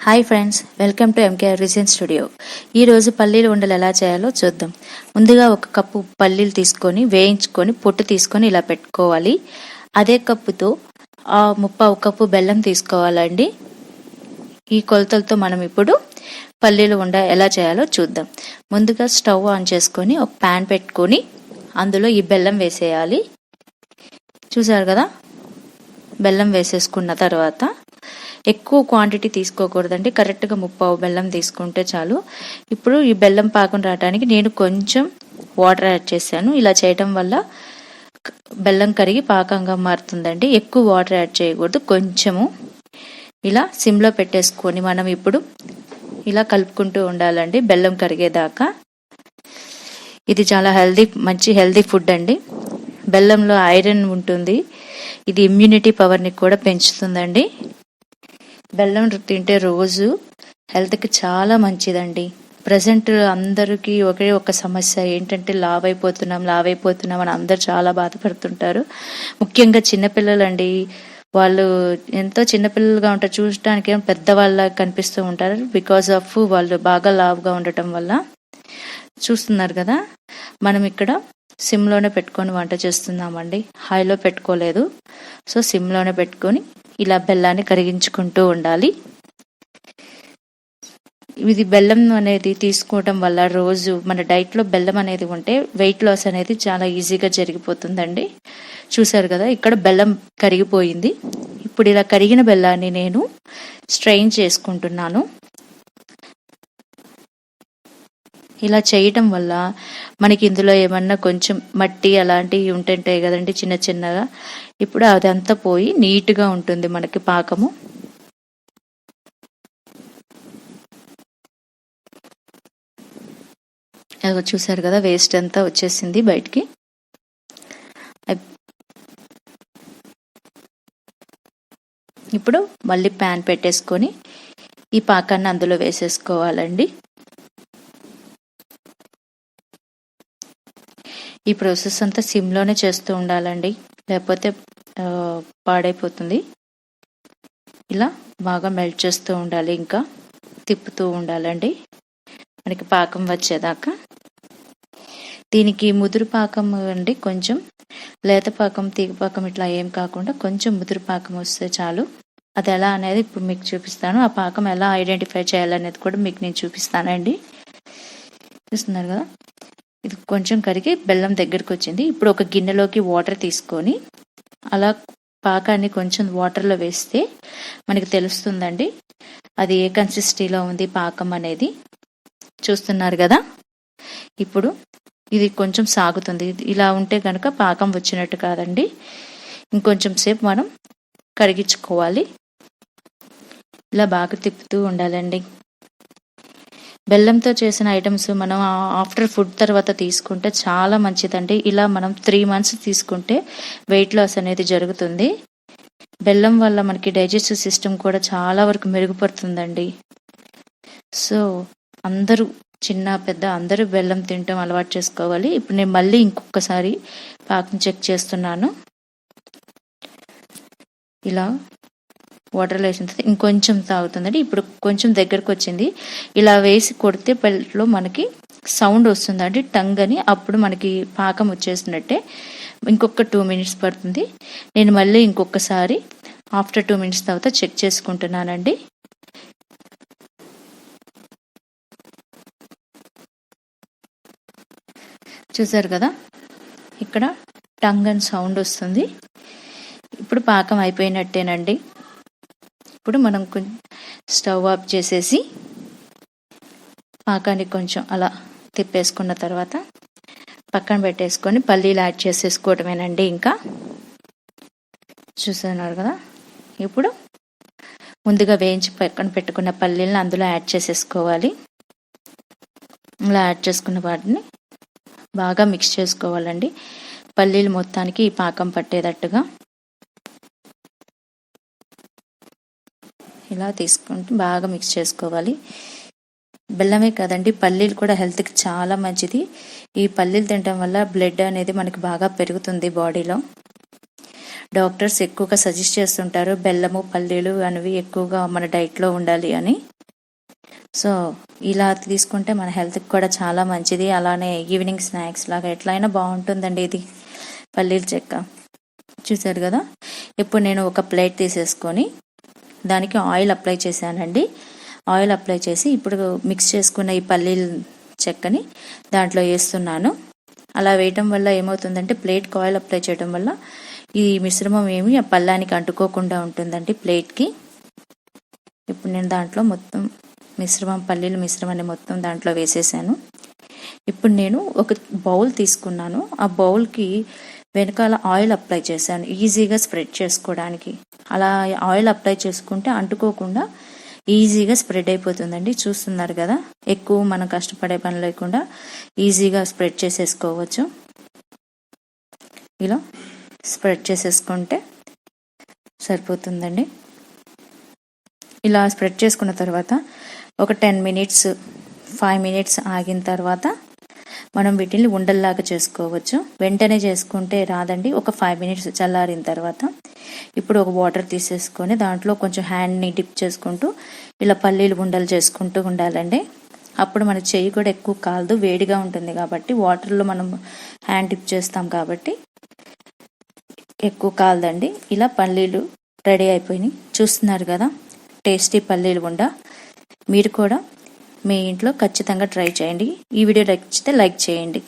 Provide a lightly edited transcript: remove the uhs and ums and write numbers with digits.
Hi friends, welcome to MK రిజన్ studio. ఈరోజు పల్లీలు ఉండలు ఎలా చేయాలో చూద్దాం. ముందుగా ఒక కప్పు పల్లీలు తీసుకొని వేయించుకొని పొట్టు తీసుకొని ఇలా పెట్టుకోవాలి. అదే కప్పుతో ముప్పావు కప్పు బెల్లం తీసుకోవాలండి. ఈ కొలతలతో మనం ఇప్పుడు పల్లీలు ఉండ ఎలా చేయాలో చూద్దాం. ముందుగా స్టవ్ ఆన్ చేసుకొని ఒక ప్యాన్ పెట్టుకొని అందులో ఈ బెల్లం వేసేయాలి. చూసారు కదా, బెల్లం వేసేసుకున్న తర్వాత ఎక్కువ క్వాంటిటీ తీసుకోకూడదండి, కరెక్ట్గా ముప్పావు బెల్లం తీసుకుంటే చాలు. ఇప్పుడు ఈ బెల్లం పాకం రావడానికి నేను కొంచెం వాటర్ యాడ్ చేశాను. ఇలా చేయటం వల్ల బెల్లం కరిగి పాకంగా మారుతుందండి. ఎక్కువ వాటర్ యాడ్ చేయకూడదు, కొంచెము. ఇలా సిమ్లో పెట్టేసుకొని మనం ఇప్పుడు ఇలా కలుపుకుంటూ ఉండాలండి బెల్లం కరిగేదాకా. ఇది చాలా మంచి హెల్దీ ఫుడ్ అండి. బెల్లంలో ఐరన్ ఉంటుంది, ఇది ఇమ్యూనిటీ పవర్ని కూడా పెంచుతుందండి. బెల్లం తింటే రోజు హెల్త్కి చాలా మంచిదండి. ప్రజెంట్ అందరికీ ఒకే ఒక సమస్య ఏంటంటే లావ్ అయిపోతున్నాం అని అందరు చాలా బాధపడుతుంటారు. ముఖ్యంగా చిన్నపిల్లలు అండి, వాళ్ళు ఎంతో చిన్నపిల్లలుగా ఉంటారు, చూడటానికి పెద్దవాళ్ళ కనిపిస్తూ ఉంటారు. బికాస్ ఆఫ్ వాళ్ళు బాగా లావుగా ఉండటం వల్ల. చూస్తున్నారు కదా, మనం ఇక్కడ సిమ్లోనే పెట్టుకొని వంట చేస్తున్నామండి, హైలో పెట్టుకోలేదు. సో సిమ్లోనే పెట్టుకొని ఇలా బెల్లాన్ని కరిగించుకుంటూ ఉండాలి. ఇది బెల్లం అనేది తీసుకోవటం వల్ల రోజు మన డైట్లో బెల్లం అనేది ఉంటే వెయిట్ లాస్ అనేది చాలా ఈజీగా జరిగిపోతుందండి. చూసారు కదా, ఇక్కడ బెల్లం కరిగిపోయింది. ఇప్పుడు ఇలా కరిగిన బెల్లాన్ని నేను స్ట్రెయిన్ చేసుకుంటున్నాను. ఇలా చేయటం వల్ల మనకి ఇందులో ఏమన్నా కొంచెం మట్టి అలాంటివి ఉంటుంటాయి కదండి చిన్న చిన్నగా, ఇప్పుడు అదంతా పోయి నీట్గా ఉంటుంది మనకి పాకము. చూసారు కదా, వేస్ట్ అంతా వచ్చేసింది బయటికి. ఇప్పుడు మళ్ళీ ప్యాన్ పెట్టేసుకొని ఈ పాకాన్ని అందులో వేసేసుకోవాలండి. ఈ ప్రాసెస్ అంతా సిమ్లోనే చేస్తూ ఉండాలండి, లేకపోతే పాడైపోతుంది. ఇలా బాగా మెల్ట్ చేస్తూ ఉండాలి, ఇంకా తిప్పుతూ ఉండాలండి మనకి పాకం వచ్చేదాకా. దీనికి ముదురు పాకం అండి, కొంచెం లేత పాకం తీగ పాకం ఇట్లా ఏం కాకుండా కొంచెం ముదురు పాకం వస్తే చాలు. అది ఎలా అనేది ఇప్పుడు మీకు చూపిస్తాను. ఆ పాకం ఎలా ఐడెంటిఫై చేయాలనేది కూడా మీకు నేను చూపిస్తానండి. చూస్తున్నారు కదా, ఇది కొంచెం కరిగి బెల్లం దగ్గరికి వచ్చింది. ఇప్పుడు ఒక గిన్నెలోకి వాటర్ తీసుకొని అలా పాకాన్ని కొంచెం వాటర్లో వేస్తే మనకి తెలుస్తుందండి అది ఏ కన్సిస్టెన్సీలో ఉంది పాకం అనేది. చూస్తున్నారు కదా, ఇప్పుడు ఇది కొంచెం సాగుతుంది. ఇలా ఉంటే కనుక పాకం వచ్చినట్టు కాదండి. ఇంకొంచెం సేపు మనం కరిగించుకోవాలి. ఇలా బాగా తిప్పుతూ ఉండాలండి. బెల్లంతో చేసిన ఐటమ్స్ మనం ఆఫ్టర్ ఫుడ్ తర్వాత తీసుకుంటే చాలా మంచిదండి. ఇలా మనం 3 months తీసుకుంటే వెయిట్ లాస్ అనేది జరుగుతుంది. బెల్లం వల్ల మనకి డైజెస్టివ్ సిస్టమ్ కూడా చాలా వరకు మెరుగుపడుతుందండి. సో అందరూ చిన్న పెద్ద అందరూ బెల్లం తినటం అలవాటు చేసుకోవాలి. ఇప్పుడు నేను మళ్ళీ ఇంకొకసారి పాకం చెక్ చేస్తున్నాను. ఇలా వాటర్లో వేసిన తర్వాత ఇంకొంచెం తాగుతుందండి. ఇప్పుడు కొంచెం దగ్గరకు వచ్చింది. ఇలా వేసి కొడితే పెళ్ళలో మనకి సౌండ్ వస్తుందండి, టంగ్ అని. అప్పుడు మనకి పాకం వచ్చేసినట్టే. ఇంకొక 2 minutes పడుతుంది. నేను మళ్ళీ ఇంకొకసారి ఆఫ్టర్ 2 minutes తర్వాత చెక్ చేసుకుంటున్నానండి. చూసారు కదా, ఇక్కడ టంగ్ అని సౌండ్ వస్తుంది. ఇప్పుడు పాకం అయిపోయినట్టేనండి. ఇప్పుడు మనం స్టవ్ ఆఫ్ చేసేసి పాకాన్ని కొంచెం అలా తిప్పేసుకున్న తర్వాత పక్కన పెట్టేసుకొని పల్లీలు యాడ్ చేసేసుకోవటమేనండి. ఇంకా చూస్తున్నారు కదా, ఇప్పుడు ముందుగా వేయించి పక్కన పెట్టుకున్న పల్లీలను అందులో యాడ్ చేసేసుకోవాలి. ఇలా యాడ్ చేసుకున్న వాటిని బాగా మిక్స్ చేసుకోవాలండి, పల్లీలు మొత్తానికి ఈ పాకం పట్టేటట్టుగా. ఇలా తీసుకుంటూ బాగా మిక్స్ చేసుకోవాలి. బెల్లమే కాదండి, పల్లీలు కూడా హెల్త్కి చాలా మంచిది. ఈ పల్లీలు తినడం వల్ల బ్లడ్ అనేది మనకి బాగా పెరుగుతుంది బాడీలో. డాక్టర్స్ ఎక్కువగా సజెస్ట్ చేస్తుంటారు బెల్లము పల్లీలు అనేవి ఎక్కువగా మన డైట్లో ఉండాలి అని. సో ఇలా తీసుకుంటే మన హెల్త్కి కూడా చాలా మంచిది. అలానే ఈవినింగ్ స్నాక్స్ లాగా ఎట్లయినా బాగుంటుందండి ఇది పల్లీల చెక్క. చూసారు కదా. ఇప్పుడు నేను ఒక ప్లేట్ తీసేసుకొని దానికి ఆయిల్ అప్లై చేశానండి. ఆయిల్ అప్లై చేసి ఇప్పుడు మిక్స్ చేసుకున్న ఈ పల్లీల చెక్కని దాంట్లో వేస్తున్నాను. అలా వేయటం వల్ల ఏమవుతుందంటే ప్లేట్కి ఆయిల్ అప్లై చేయడం వల్ల ఈ మిశ్రమం ఏమి ఆ పళ్ళానికి అంటుకోకుండా ఉంటుందండి ప్లేట్కి. ఇప్పుడు నేను దాంట్లో మొత్తం పల్లీల మిశ్రమాన్ని మొత్తం దాంట్లో వేసేసాను. ఇప్పుడు నేను ఒక బౌల్ తీసుకున్నాను. ఆ బౌల్కి వెనకాల ఆయిల్ అప్లై చేశాను ఈజీగా స్ప్రెడ్ చేసుకోవడానికి. అలా ఆయిల్ అప్లై చేసుకుంటే అంటుకోకుండా ఈజీగా స్ప్రెడ్ అయిపోతుందండి. చూస్తున్నారు కదా, ఎక్కువ మనం కష్టపడే పని లేకుండా ఈజీగా స్ప్రెడ్ చేసేసుకోవచ్చు. ఇలా స్ప్రెడ్ చేసేసుకుంటే సరిపోతుందండి. ఇలా స్ప్రెడ్ చేసుకున్న తర్వాత ఒక 10 మినిట్స్ 5 మినిట్స్ ఆగిన తర్వాత మనం వీటిని ఉండల్లాగా చేసుకోవచ్చు. వెంటనే చేసుకుంటే రాదండి, ఒక 5 మినిట్స్ చల్లారిన తర్వాత. ఇప్పుడు ఒక వాటర్ తీసేసుకొని దాంట్లో కొంచెం హ్యాండ్ని డిప్ చేసుకుంటూ ఇలా పల్లీలు ఉండలు చేసుకుంటూ ఉండాలండి. అప్పుడు మన చెయ్యి కూడా ఎక్కువ కాలదు, వేడిగా ఉంటుంది కాబట్టి. వాటర్లో మనం హ్యాండ్ డిప్ చేస్తాం కాబట్టి ఎక్కువ కాలదండి. ఇలా పల్లీలు రెడీ అయిపోయినాయి. చూస్తున్నారు కదా, టేస్టీ పల్లీలు ఉండ. మీరు కూడా మీ ఇంట్లో ఖచ్చితంగా ట్రై చేయండి. ఈ వీడియో నచ్చితే లైక్ చేయండి.